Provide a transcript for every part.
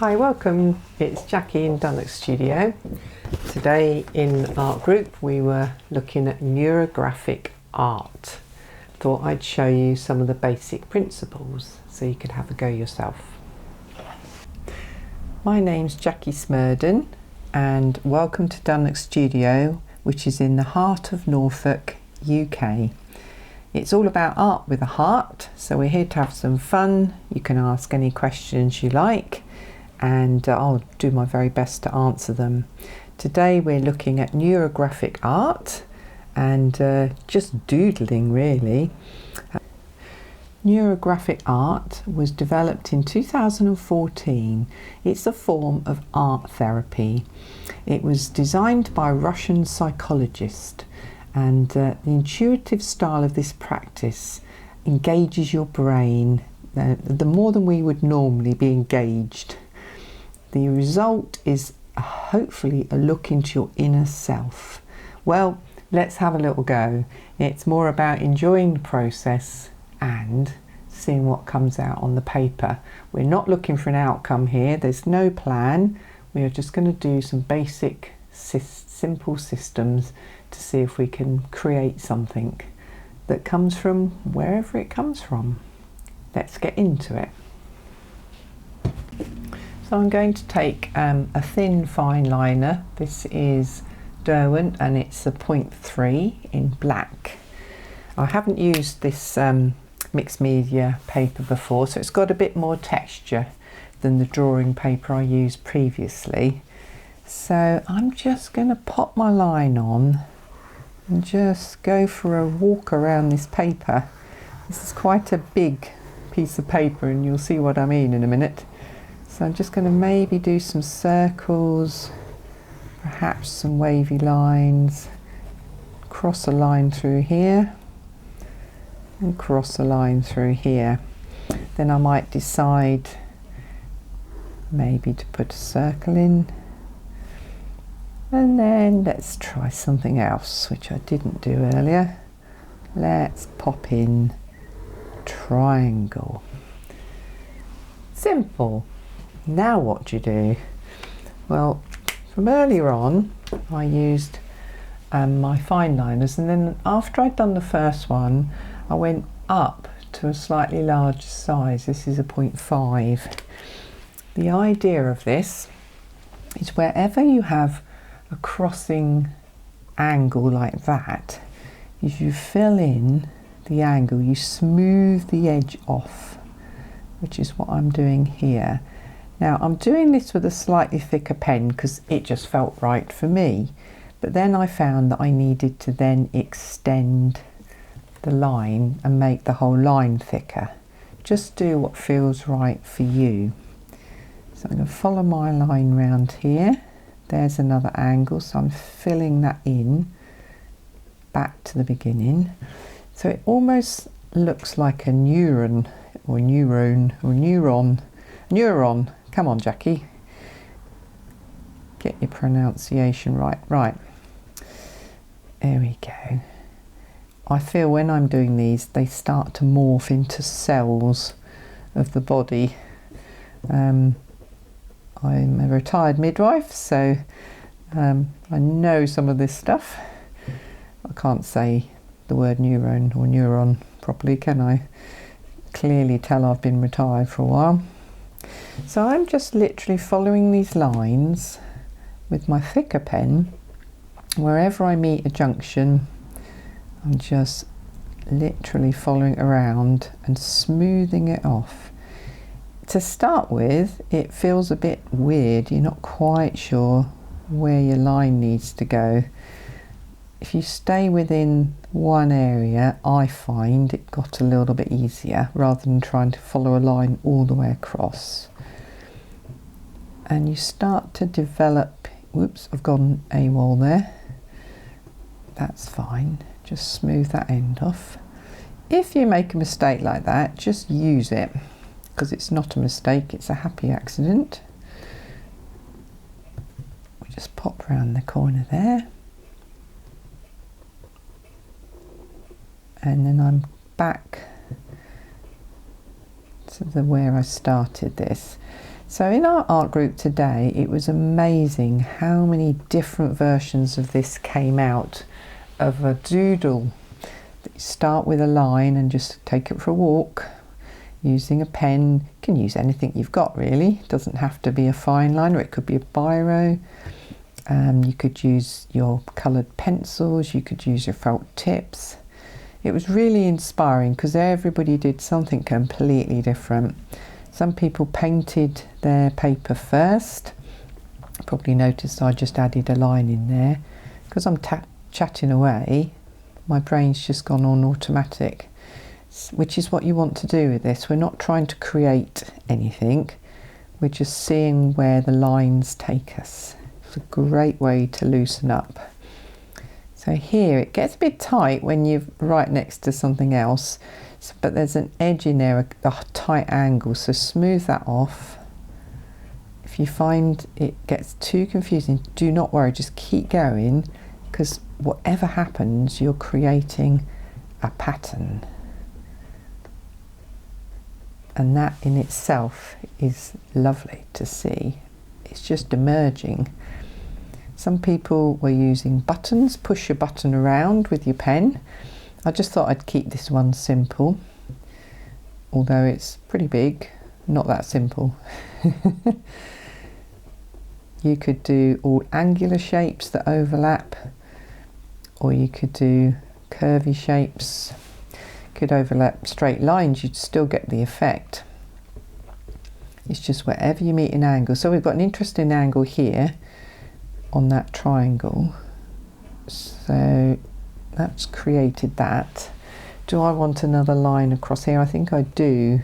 Hi, welcome. It's Jackie in Dunnock's studio. Today in art group we were looking at neurographic art. Thought I'd show you some of the basic principles so you could have a go yourself. My name's Jackie Smurden and welcome to Dunnock's studio, which is in the heart of Norfolk, UK. It's all about art with a heart, so we're here to have some fun. You can ask any questions you like and I'll do my very best to answer them. Today we're looking at neurographic art and just doodling really. Neurographic art was developed in 2014. It's a form of art therapy. It was designed by a Russian psychologist, and the intuitive style of this practice engages your brain the more than we would normally be engaged. The result is hopefully a look into your inner self. Well, let's have a little go. It's more about enjoying the process and seeing what comes out on the paper. We're not looking for an outcome here. There's no plan. We are just going to do some basic simple systems to see if we can create something that comes from wherever it comes from. Let's get into it. So I'm going to take a thin fine liner. This is Derwent and it's a 0.3 in black. I haven't used this mixed media paper before, so it's got a bit more texture than the drawing paper I used previously. So I'm just going to pop my line on and just go for a walk around this paper. This is quite a big piece of paper and you'll see what I mean in a minute. So I'm just going to maybe do some circles, perhaps some wavy lines, cross a line through here and cross a line through here. Then I might decide maybe to put a circle in. And then let's try something else, which I didn't do earlier. Let's pop in triangle. Simple. Now what do you do? Well, from earlier on, I used my fine liners, and then after I'd done the first one, I went up to a slightly larger size. This is a 0.5. The idea of this is wherever you have a crossing angle like that, if you fill in the angle, you smooth the edge off, which is what I'm doing here. Now I'm doing this with a slightly thicker pen because it just felt right for me, but then I found that I needed to then extend the line and make the whole line thicker. Just do what feels right for you. So I'm going to follow my line round here. There's another angle, so I'm filling that in back to the beginning. So it almost looks like a neuron or neuron or neuron. Come on, Jackie. Get your pronunciation right. Right. There we go. I feel when I'm doing these, they start to morph into cells of the body. I'm a retired midwife, so I know some of this stuff. I can't say the word neuron or neuron properly, can I? Clearly tell I've been retired for a while. So I'm just literally following these lines with my thicker pen. Wherever I meet a junction, I'm just literally following around and smoothing it off. To start with, it feels a bit weird. You're not quite sure where your line needs to go. If you stay within one area, I find it got a little bit easier rather than trying to follow a line all the way across. And you start to develop, whoops, I've gone AWOL there. That's fine, just smooth that end off. If you make a mistake like that, just use it, because it's not a mistake, it's a happy accident. We just pop around the corner there. And then I'm back to where I started this. So in our art group today, it was amazing how many different versions of this came out of a doodle. You start with a line and just take it for a walk using a pen. You can use anything you've got really. It doesn't have to be a fine line, or it could be a biro. You could use your coloured pencils, you could use your felt tips. It was really inspiring because everybody did something completely different. Some people painted their paper first. Probably noticed I just added a line in there. Because I'm chatting away, my brain's just gone on automatic, which is what you want to do with this. We're not trying to create anything, we're just seeing where the lines take us. It's a great way to loosen up. So here it gets a bit tight when you're right next to something else, but there's an edge in there, a tight angle, so smooth that off. If you find it gets too confusing, do not worry, just keep going, because whatever happens, you're creating a pattern. And that in itself is lovely to see. It's just emerging. Some people were using buttons, push a button around with your pen. I just thought I'd keep this one simple, although it's pretty big, not that simple. You could do all angular shapes that overlap, or you could do curvy shapes. Could overlap straight lines, you'd still get the effect. It's just wherever you meet an angle. So we've got an interesting angle here on that triangle. So that's created that. Do I want another line across here? I think I do,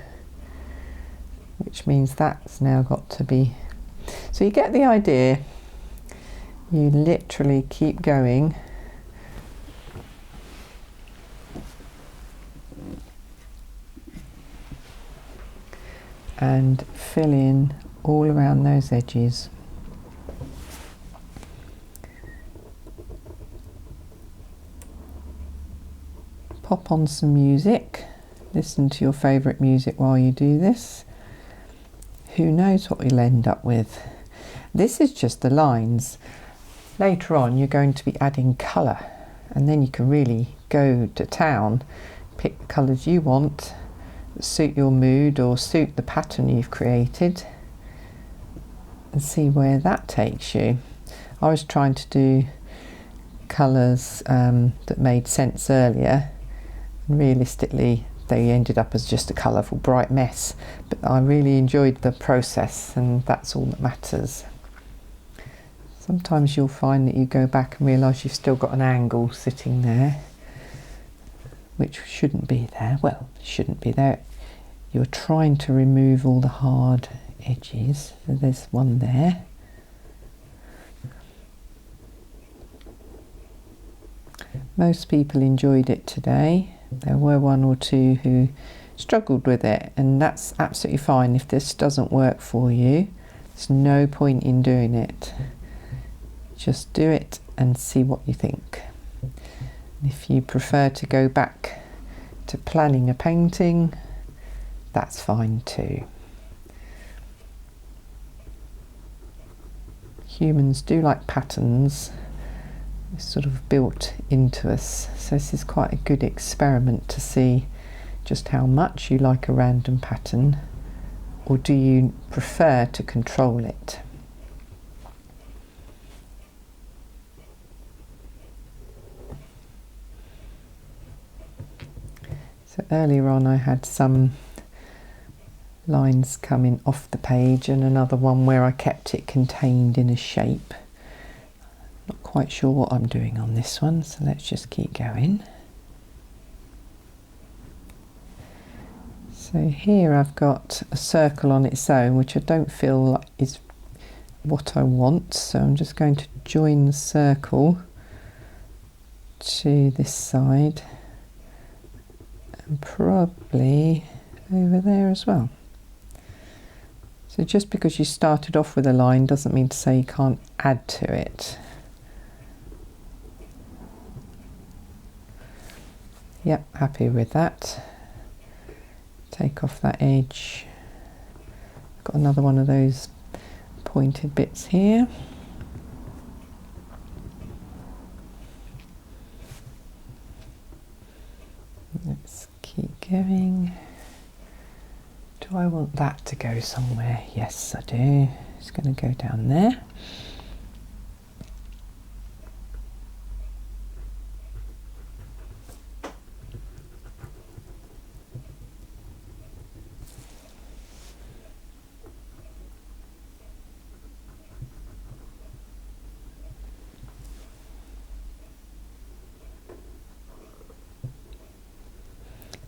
which means that's now got to be. So you get the idea. You literally keep going. And fill in all around those edges. Pop on some music, listen to your favourite music while you do this. Who knows what you'll end up with. This is just the lines. Later on you're going to be adding colour, and then you can really go to town. Pick the colours you want that suit your mood or suit the pattern you've created, and see where that takes you. I was trying to do colours that made sense earlier. Realistically, they ended up as just a colourful, bright mess, but I really enjoyed the process, and that's all that matters. Sometimes you'll find that you go back and realise you've still got an angle sitting there, which shouldn't be there. Well, shouldn't be there. You're trying to remove all the hard edges. So there's one there. Most people enjoyed it today. There were one or two who struggled with it, and that's absolutely fine. If this doesn't work for you, there's no point in doing it. Just do it and see what you think. If you prefer to go back to planning a painting, that's fine too. Humans do like patterns. It's sort of built into us, so this is quite a good experiment to see just how much you like a random pattern, or do you prefer to control it. So earlier on I had some lines coming off the page and another one where I kept it contained in a shape. Not quite sure what I'm doing on this one, so let's just keep going. So here I've got a circle on its own, which I don't feel like is what I want, so I'm just going to join the circle to this side and probably over there as well. So just because you started off with a line doesn't mean to say you can't add to it. Yep, happy with that. Take off that edge. got another one of those pointed bits here. Let's keep going. Do I want that to go somewhere? Yes, I do. It's going to go down there.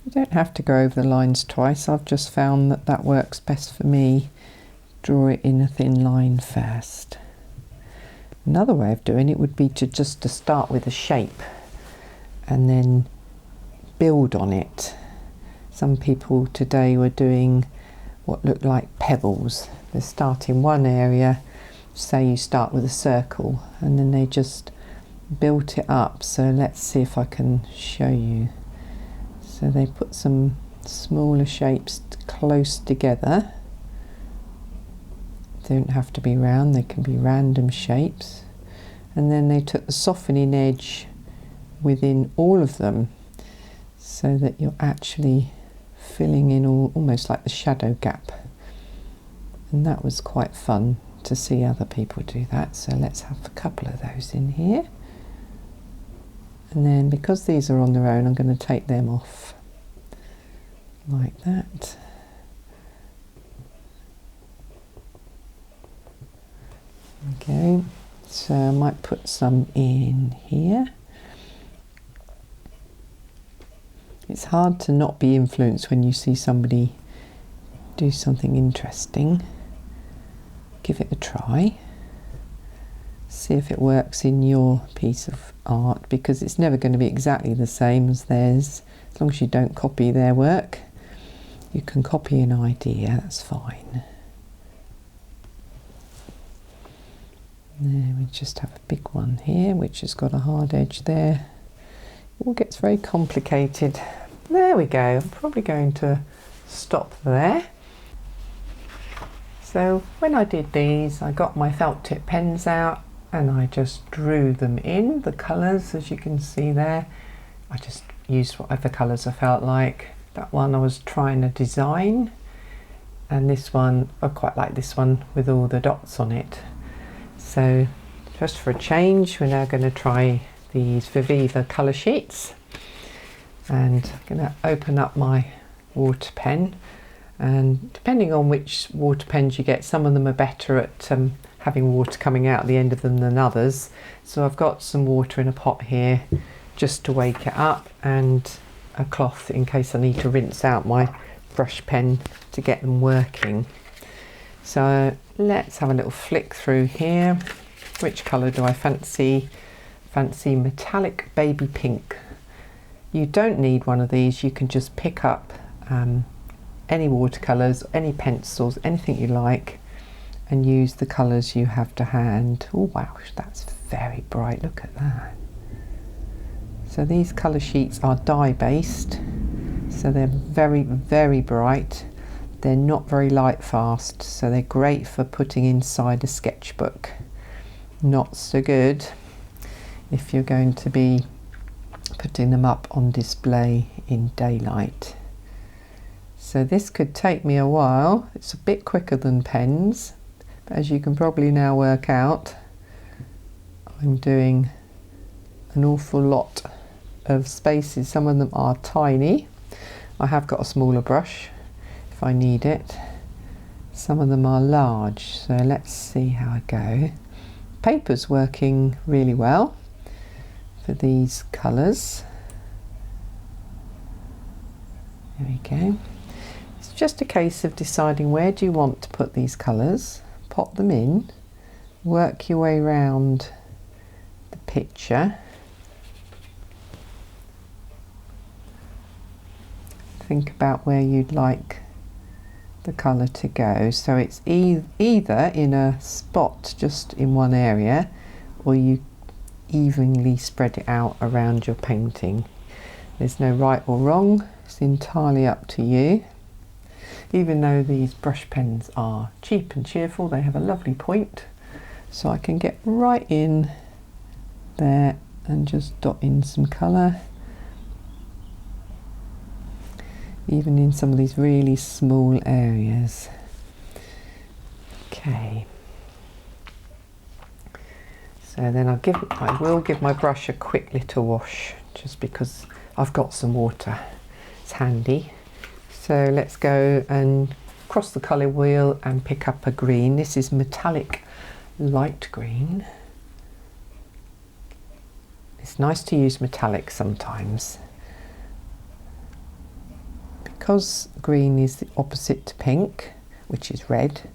You don't have to go over the lines twice. I've just found that that works best for me. Draw it in a thin line first. Another way of doing it would be to start with a shape and then build on it. Some people today were doing what looked like pebbles. They start in one area, say you start with a circle, and then they just built it up. So let's see if I can show you. So they put some smaller shapes close together. They don't have to be round, they can be random shapes. And then they took the softening edge within all of them so that you're actually filling in almost like the shadow gap. And that was quite fun to see other people do that. So let's have a couple of those in here. And then because these are on their own, I'm going to take them off like that. Okay, so I might put some in here. It's hard to not be influenced when you see somebody do something interesting. Give it a try. See if it works in your piece of art, because it's never going to be exactly the same as theirs. As long as you don't copy their work, you can copy an idea, that's fine. There we just have a big one here which has got a hard edge there. It all gets very complicated. There we go. I'm probably going to stop there. So when I did these, I got my felt tip pens out and I just drew them in, the colours as you can see there. I just used whatever colours I felt like. That one I was trying to design, and this one, I quite like this one with all the dots on it. So just for a change, we're now going to try these Viviva colour sheets, and I'm going to open up my water pen, and depending on which water pens you get, some of them are better at having water coming out at the end of them than others. So I've got some water in a pot here just to wake it up, and a cloth in case I need to rinse out my brush pen to get them working. So let's have a little flick through here. Which colour do I fancy? Fancy metallic baby pink. You don't need one of these, you can just pick up any watercolours, any pencils, anything you like, and use the colours you have to hand. Oh wow, that's very bright, look at that. So these colour sheets are dye based, so they're very, very bright. They're not very light fast, so they're great for putting inside a sketchbook. Not so good if you're going to be putting them up on display in daylight. So this could take me a while. It's a bit quicker than pens, but as you can probably now work out, I'm doing an awful lot of spaces. Some of them are tiny. I have got a smaller brush if I need it. Some of them are large, so let's see how I go. Paper's working really well for these colours. There we go. It's just a case of deciding where do you want to put these colours, pop them in, work your way around the picture. Think about where you'd like the colour to go. So it's either in a spot just in one area, or you evenly spread it out around your painting. There's no right or wrong, it's entirely up to you. Even though these brush pens are cheap and cheerful, they have a lovely point. So I can get right in there and just dot in some colour. Even in some of these really small areas. Okay. So then I will give my brush a quick little wash, just because I've got some water. It's handy. So let's go and cross the colour wheel and pick up a green. This is metallic light green. It's nice to use metallic sometimes. Because green is the opposite to pink, which is red,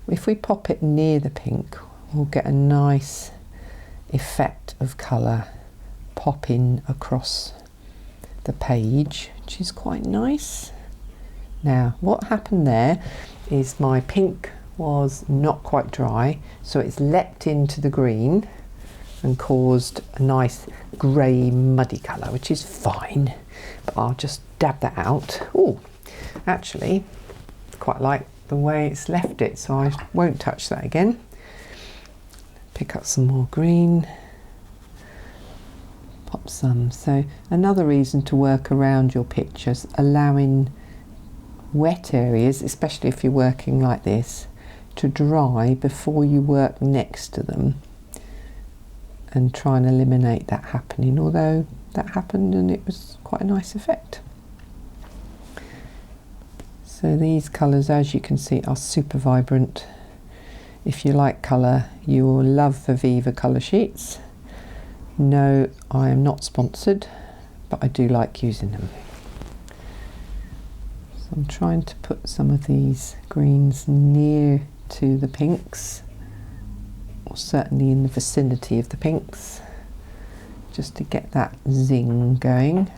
if we pop it near the pink, we'll get a nice effect of colour popping across the page, which is quite nice. Now, what happened there is my pink was not quite dry, so it's leapt into the green and caused a nice grey muddy colour, which is fine, but I'll just dab that out. Oh, actually quite like the way it's left it, so I won't touch that again. Pick up some more green, pop some. So another reason to work around your pictures, allowing wet areas, especially if you're working like this, to dry before you work next to them, and try and eliminate that happening, although that happened and it was quite a nice effect. So these colours, as you can see, are super vibrant. If you like colour, you will love the Viva colour sheets. No, I am not sponsored, but I do like using them. So I'm trying to put some of these greens near to the pinks, or certainly in the vicinity of the pinks, just to get that zing going.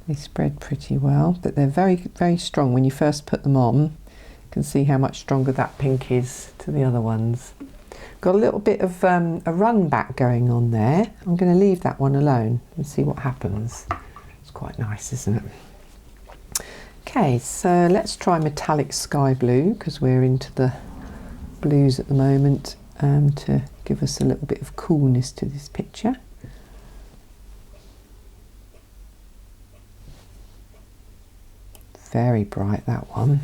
They spread pretty well, but they're very, very strong. When you first put them on, you can see how much stronger that pink is to the other ones. Got a little bit of a run back going on there. I'm going to leave that one alone and see what happens. It's quite nice, isn't it? Okay, so let's try metallic sky blue, because we're into the blues at the moment, to give us a little bit of coolness to this picture. Very bright, that one.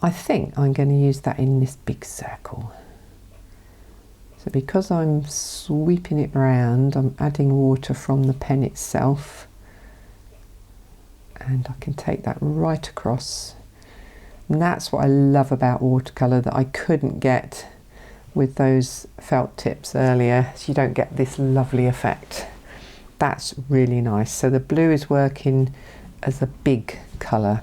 I think I'm going to use that in this big circle. So because I'm sweeping it round, I'm adding water from the pen itself, and I can take that right across. And that's what I love about watercolour, that I couldn't get with those felt tips earlier. So you don't get this lovely effect. That's really nice. So the blue is working as a big colour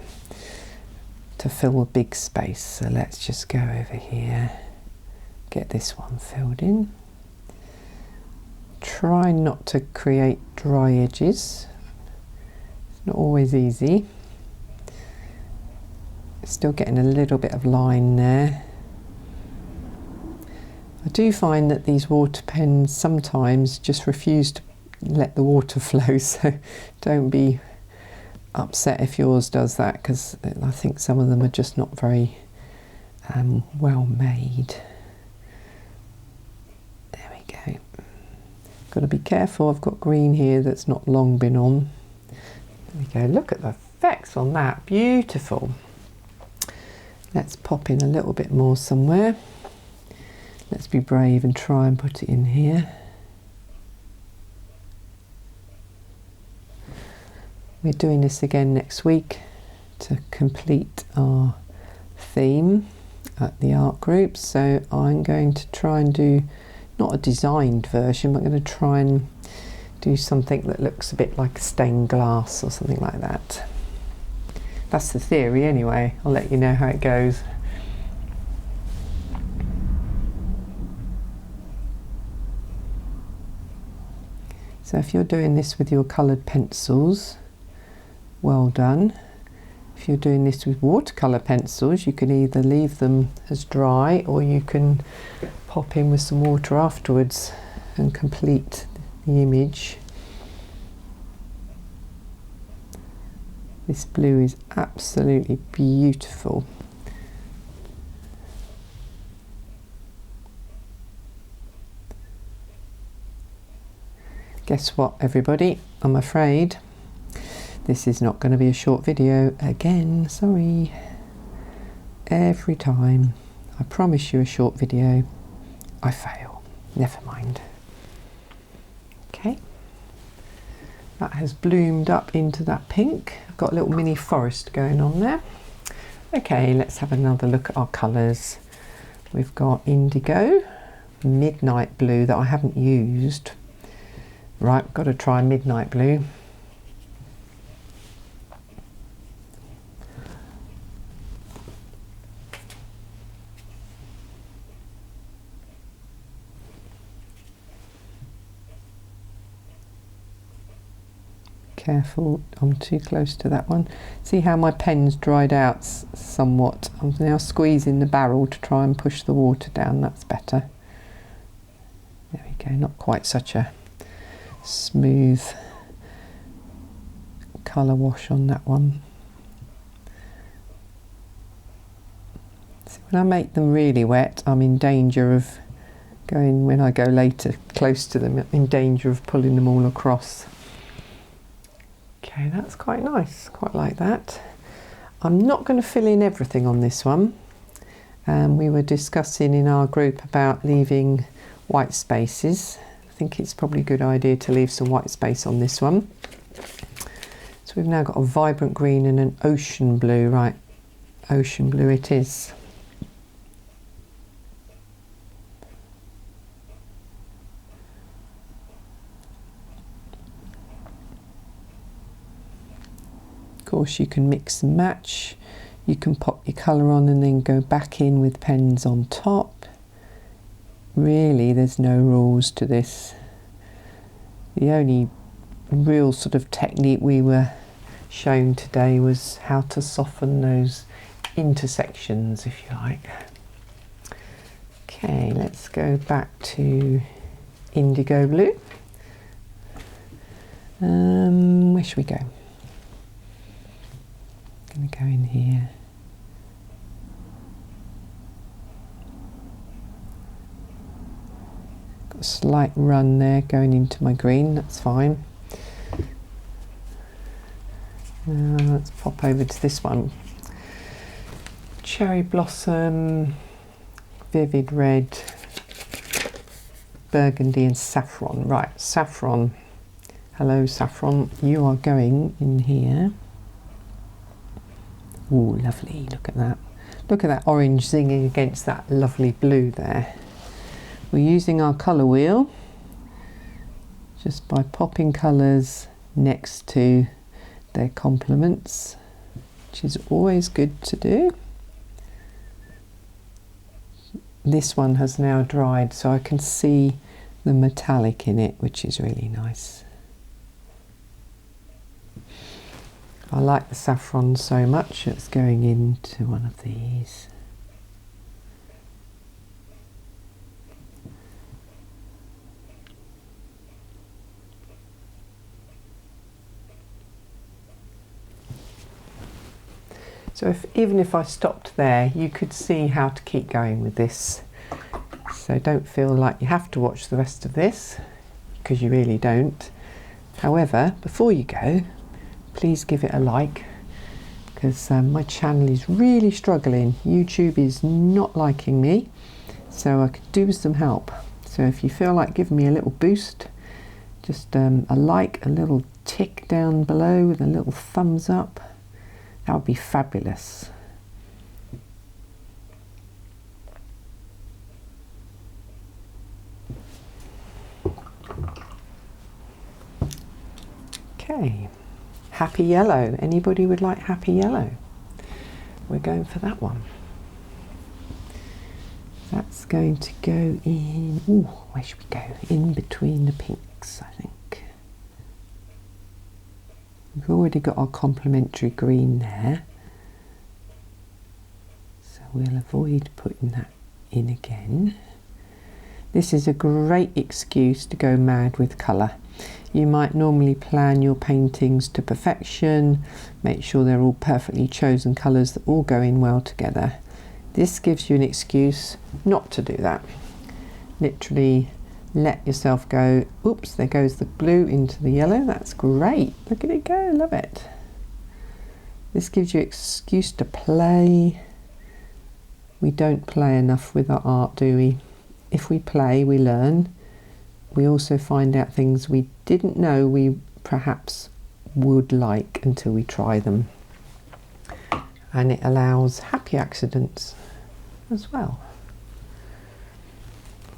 to fill a big space. So let's just go over here, get this one filled in. Try not to create dry edges. It's not always easy. Still getting a little bit of line there. I do find that these water pens sometimes just refuse to let the water flow, so don't be upset if yours does that, because I think some of them are just not very well made. There we go. Got to be careful, I've got green here that's not long been on. There we go, look at the effects on that, beautiful. Let's pop in a little bit more somewhere. Let's be brave and try and put it in here. We're doing this again next week to complete our theme at the art group, so I'm going to try and do not a designed version, but I'm going to try and do something that looks a bit like stained glass or something like that. That's the theory anyway. I'll let you know how it goes. So if you're doing this with your coloured pencils, well done. If you're doing this with watercolour pencils, you can either leave them as dry, or you can pop in with some water afterwards and complete the image. This blue is absolutely beautiful. Guess what, everybody? I'm afraid this is not going to be a short video again. Sorry. Every time I promise you a short video, I fail. Never mind. Okay. That has bloomed up into that pink. I've got a little mini forest going on there. Okay, let's have another look at our colours. We've got indigo, midnight blue that I haven't used. Right, got to try midnight blue. Careful, I'm too close to that one. See how my pen's dried out somewhat. I'm now squeezing the barrel to try and push the water down. That's better. There we go, not quite such a smooth colour wash on that one. So when I make them really wet, I'm in danger of going, when I go later close to them, I'm in danger of pulling them all across. Okay, that's quite nice, quite like that. I'm not going to fill in everything on this one. We were discussing in our group about leaving white spaces. I think it's probably a good idea to leave some white space on this one. So we've now got a vibrant green and an ocean blue. Right, ocean blue it is. Of course, you can mix and match. You can pop your colour on and then go back in with pens on top. Really, there's no rules to this. The only real sort of technique we were shown today was how to soften those intersections, if you like. Okay, let's go back to indigo blue. Where should we go? I'm going to go in here. Got a slight run there going into my green, that's fine. Let's pop over to this one. Cherry blossom, vivid red, burgundy and saffron. Right, saffron. Hello saffron, you are going in here. Ooh, lovely, look at that. Look at that orange zinging against that lovely blue there. We're using our colour wheel just by popping colours next to their complements, which is always good to do. This one has now dried, so I can see the metallic in it, which is really nice. I like the saffron so much, it's going into one of these. So even if I stopped there, you could see how to keep going with this. So don't feel like you have to watch the rest of this, because you really don't. However, before you go, please give it a like, because my channel is really struggling. YouTube is not liking me, so I could do with some help. So if you feel like giving me a little boost, just a like, a little tick down below with a little thumbs up, that would be fabulous. Okay. Happy yellow. Anybody would like happy yellow? We're going for that one. That's going to go in. Ooh, where should we go? In between the pinks, I think. We've already got our complementary green there, so we'll avoid putting that in again. This is a great excuse to go mad with colour. You might normally plan your paintings to perfection, make sure they're all perfectly chosen colours that all go in well together. This gives you an excuse not to do that. Literally let yourself go, oops, there goes the blue into the yellow, that's great, look at it go, love it. This gives you an excuse to play. We don't play enough with our art, do we? If we play, we learn. We also find out things we didn't know we perhaps would like until we try them. And it allows happy accidents as well.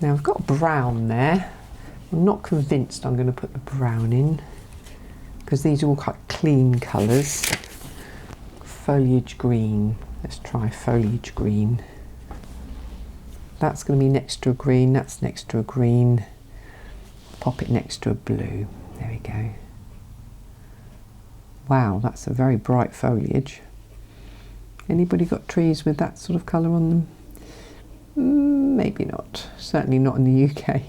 Now I've got brown there. I'm not convinced I'm going to put the brown in because these are all quite clean colours. Foliage green. Let's try foliage green. That's going to be next to a green, that's next to a green. Pop it next to a blue. There we go. Wow, that's a very bright foliage. Anybody got trees with that sort of colour on them? Maybe not. Certainly not in the UK.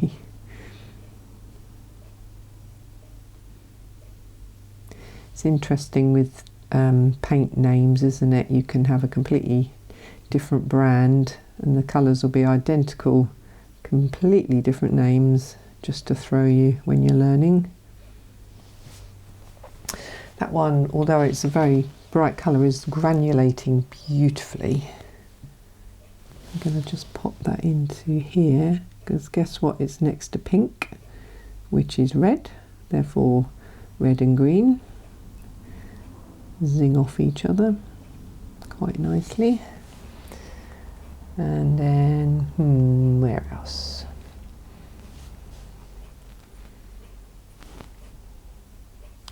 It's interesting with paint names, isn't it? You can have a completely different brand and the colours will be identical, completely different names, just to throw you when you're learning. That one, although it's a very bright colour, is granulating beautifully. I'm going to just pop that into here because guess what, it's next to pink, which is red, therefore red and green zing off each other quite nicely. And then where else?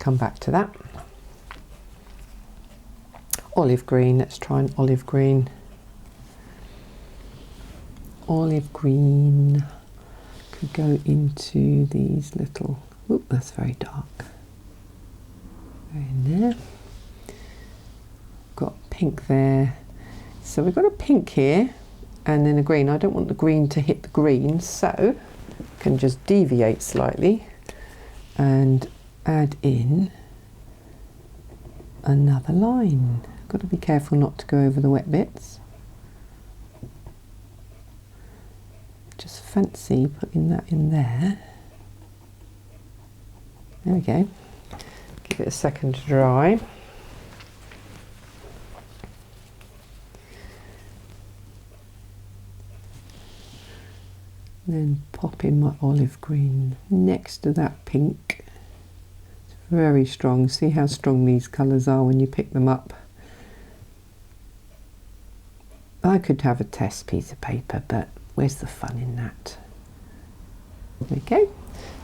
Come back to that. Olive green, let's try an olive green. Olive green could go into these little, oop, that's very dark. Go in there. Got pink there. So we've got a pink here and then a green. I don't want the green to hit the green, so I can just deviate slightly and add in another line. Got to be careful not to go over the wet bits. Just fancy putting that in there. There we go. Give it a second to dry. Then pop in my olive green next to that pink. It's very strong. See how strong these colours are when you pick them up. I could have a test piece of paper, but where's the fun in that? There we go.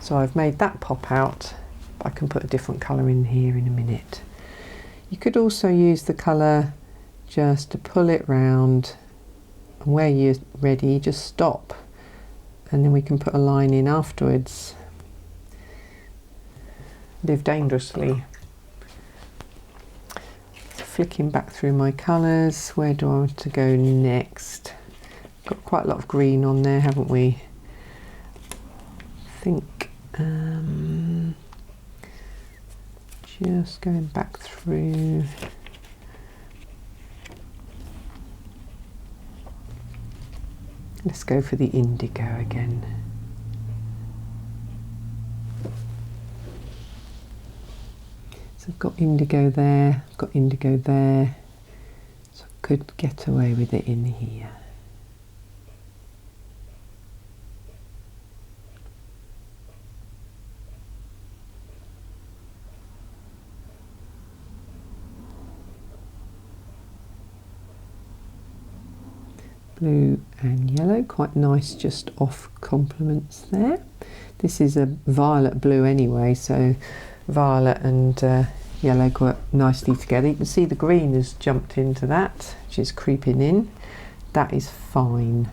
So I've made that pop out. I can put a different colour in here in a minute. You could also use the colour just to pull it round, and where you're ready, just stop. And then we can put a line in afterwards. Live dangerously. Flicking back through my colours, where do I want to go next? Got quite a lot of green on there, haven't we? I think just going back through. Let's go for the indigo again. So I've got indigo there, I've got indigo there, so I could get away with it in here. Blue and yellow, quite nice, just off complements there. This is a violet blue anyway, so violet and yellow go nicely together. You can see the green has jumped into that, which is creeping in. That is fine.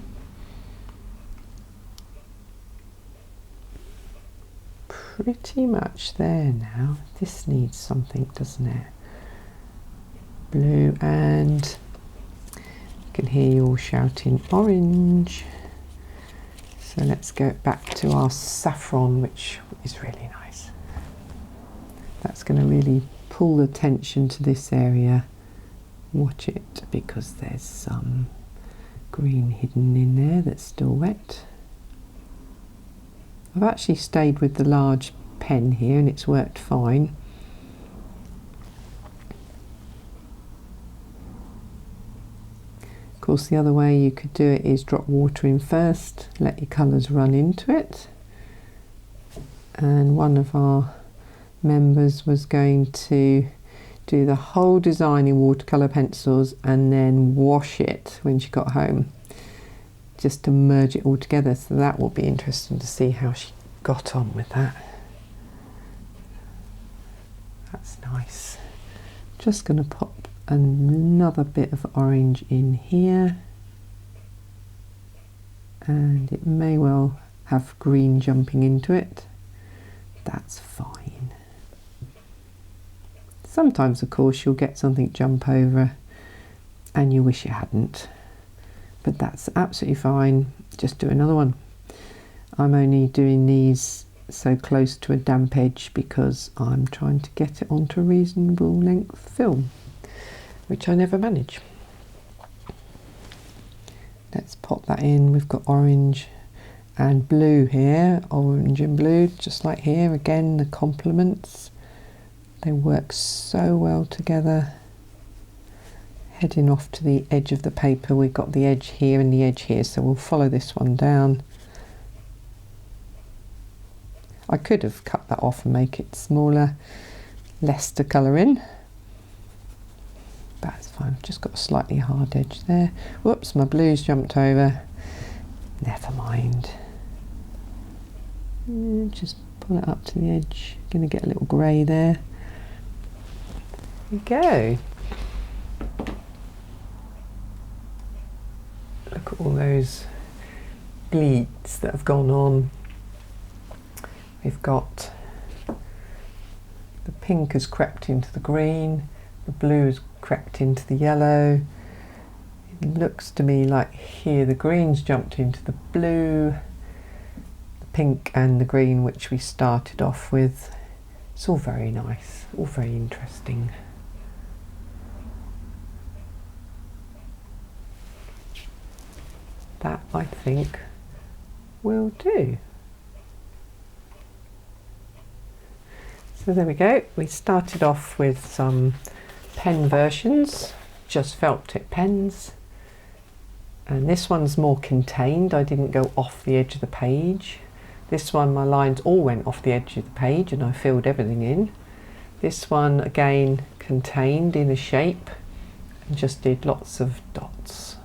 Pretty much there now. This needs something, doesn't it? Blue and I can hear you all shouting orange. So let's go back to our saffron, which is really nice. That's going to really pull attention to this area. Watch it, because there's some green hidden in there that's still wet. I've actually stayed with the large pen here and it's worked fine. Of course, the other way you could do it is drop water in first, let your colours run into it. And one of our members was going to do the whole design in watercolour pencils and then wash it when she got home, just to merge it all together. So that will be interesting to see how she got on with that. That's nice. Just going to pop another bit of orange in here, and it may well have green jumping into it. That's fine. Sometimes, of course, you'll get something jump over and you wish you hadn't, but that's absolutely fine. Just do another one. I'm only doing these so close to a damp edge because I'm trying to get it onto a reasonable length film, which I never manage. Let's pop that in. We've got orange and blue here, orange and blue, just like here. Again, the complements, they work so well together. Heading off to the edge of the paper, we've got the edge here and the edge here, so we'll follow this one down. I could have cut that off and make it smaller, less to colour in. That's fine. I've just got a slightly hard edge there. Whoops, my blue's jumped over. Never mind. Just pull it up to the edge. Going to get a little grey there. There we go. Look at all those bleeds that have gone on. We've got the pink has crept into the green, the blue has crept into the yellow. It looks to me like here the green's jumped into the blue, the pink and the green which we started off with. It's all very nice, all very interesting. That, I think, will do. So there we go. We started off with some pen versions, just felt tip pens. And this one's more contained. I didn't go off the edge of the page. This one, my lines all went off the edge of the page and I filled everything in. This one, again, contained in a shape and just did lots of dots.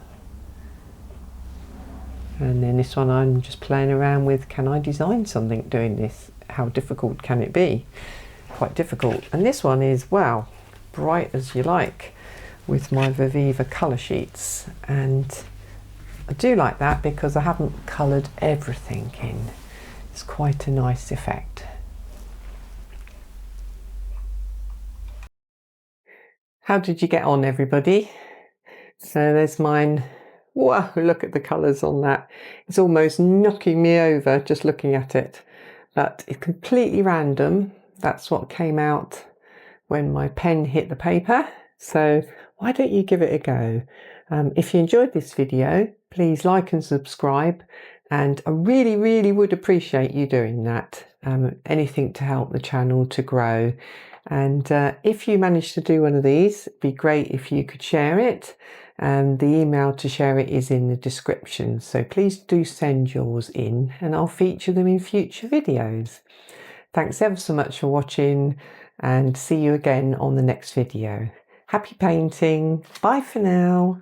And then this one I'm just playing around with, can I design something doing this? How difficult can it be? Quite difficult. And this one is, wow, bright as you like with my Viviva colour sheets. And I do like that because I haven't coloured everything in. It's quite a nice effect. How did you get on, everybody? So there's mine. Wow, look at the colours on that. It's almost knocking me over just looking at it. But it's completely random. That's what came out when my pen hit the paper. So why don't you give it a go? If you enjoyed this video, please like and subscribe. And I really, really would appreciate you doing that. Anything to help the channel to grow. And if you manage to do one of these, it'd be great if you could share it. The email to share it is in the description. So please do send yours in and I'll feature them in future videos. Thanks ever so much for watching and see you again on the next video. Happy painting. Bye for now.